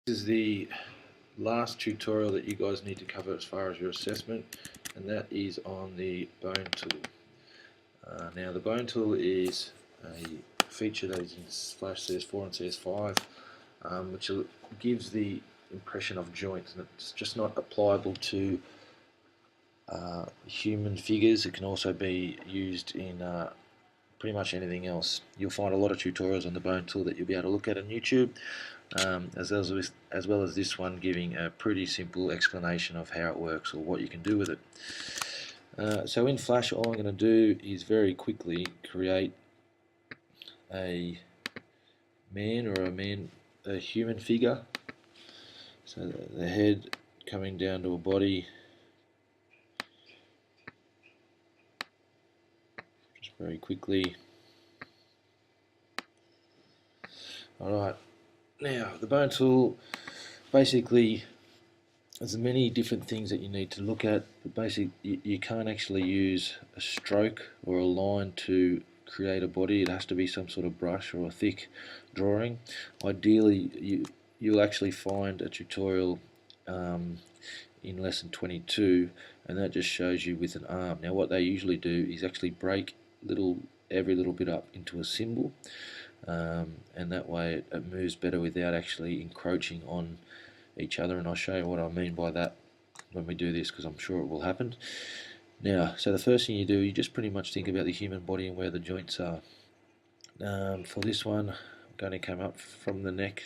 This is the last tutorial that you guys need to cover as far as your assessment, and that is on the bone tool. Now the bone tool is a feature that is in Flash CS4 and CS5, which gives the impression of joints, and it's just not applicable to human figures. It can also be used in pretty much anything else. You'll find a lot of tutorials on the bone tool that you'll be able to look at on YouTube, as well as this one giving a pretty simple explanation of how it works or what you can do with it. So in Flash, all I'm going to do is very quickly create a man or a human figure. So the head coming down to a body, just very quickly. Alright, now the bone tool, basically there's many different things that you need to look at, but basically you can't actually use a stroke or a line to create a body. It has to be some sort of brush or a thick drawing. Ideally you'll actually find a tutorial in lesson 22, and that just shows you with an arm. Now what they usually do is actually break every little bit up into a symbol, and that way it moves better without actually encroaching on each other, and I'll show you what I mean by that when we do this, because I'm sure it will happen. Now, so the first thing you do, you just pretty much think about the human body and where the joints are. For this one, I'm going to come up from the neck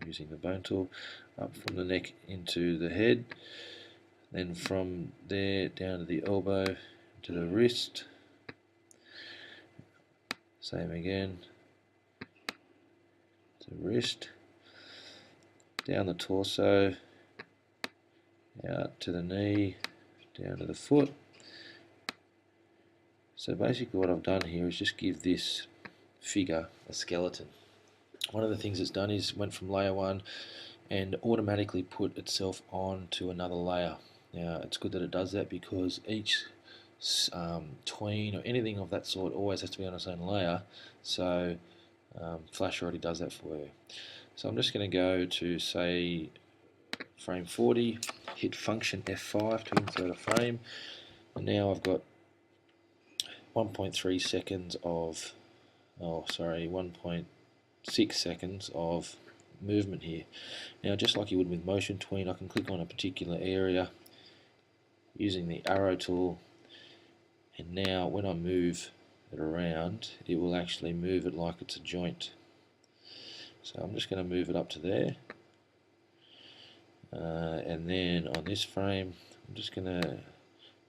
using the bone tool, up from the neck into the head, then from there down to the elbow, to the wrist, same again, to the wrist, down the torso, out to the knee, down to the foot. So basically what I've done here is just give this figure a skeleton. One of the things it's done is went from layer 1 and automatically put itself on to another layer. Now it's good that it does that, because each tween or anything of that sort always has to be on its own layer, so Flash already does that for you. So I'm just going to go to, say, frame 40, hit function F5 to insert a frame, and now I've got 1.3 seconds of, 1.6 seconds of movement here. Now just like you would with motion tween, I can click on a particular area using the arrow tool, and now when I move it around, it will actually move it like it's a joint. So I'm just going to move it up to there, and then on this frame I'm just going to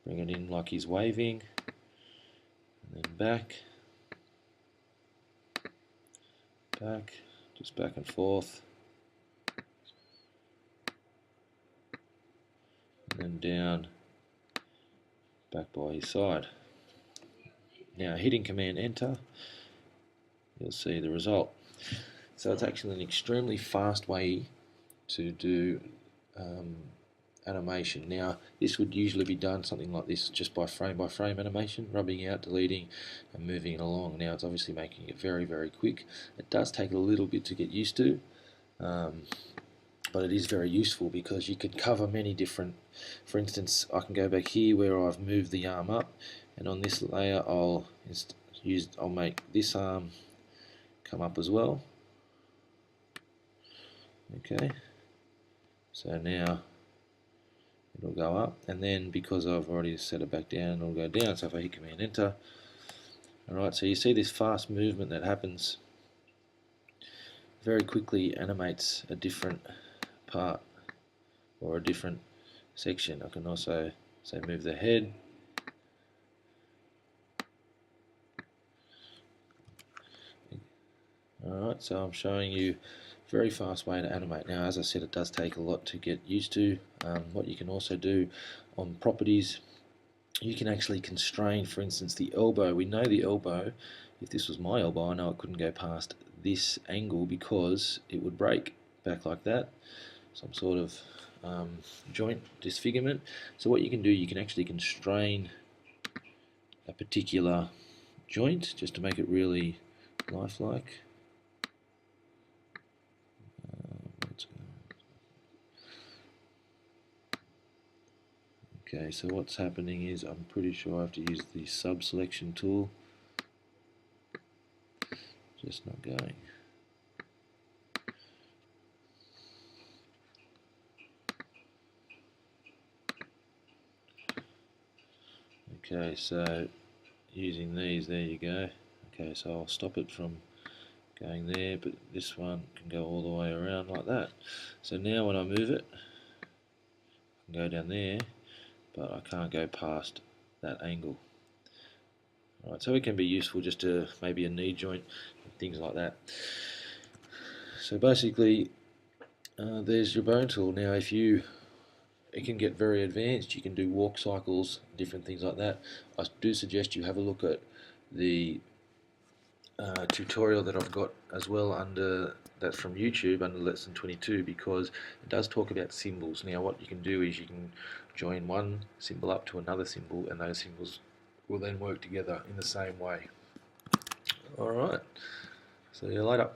bring it in like he's waving, and then back, just back and forth, and then down, back by his side. Now hitting Command Enter, you'll see the result. So it's actually an extremely fast way to do animation. Now this would usually be done something like this, just by frame animation, rubbing out, deleting and moving it along. Now it's obviously making it very, very quick. It does take a little bit to get used to, but it is very useful because you can cover many different, for instance, I can go back here where I've moved the arm up, and on this layer I'll make this arm come up as well. Okay, so now it'll go up, and then because I've already set it back down, it'll go down. So if I hit Command Enter, alright, so you see this fast movement that happens very quickly, animates a different part or a different section. I can also say move the head, alright, so I'm showing you a very fast way to animate. Now as I said, it does take a lot to get used to. What you can also do on properties, you can actually constrain, for instance, the elbow. We know the elbow, if this was my elbow, I know it couldn't go past this angle because it would break back like that, some sort of joint disfigurement. So what you can do, you can actually constrain a particular joint just to make it really lifelike. Okay, so what's happening is I'm pretty sure I have to use the sub selection tool. Just not going. Okay, so using these, there you go. Okay, so I'll stop it from going there, but this one can go all the way around like that. So now when I move it, I can go down there, but I can't go past that angle. Alright, so it can be useful just to maybe a knee joint and things like that. So basically, there's your bone tool. Now it can get very advanced. You can do walk cycles, different things like that. I do suggest you have a look at the tutorial that I've got as well under that from YouTube under lesson 22, because it does talk about symbols. Now what you can do is you can join one symbol up to another symbol, and those symbols will then work together in the same way. Alright, see you later.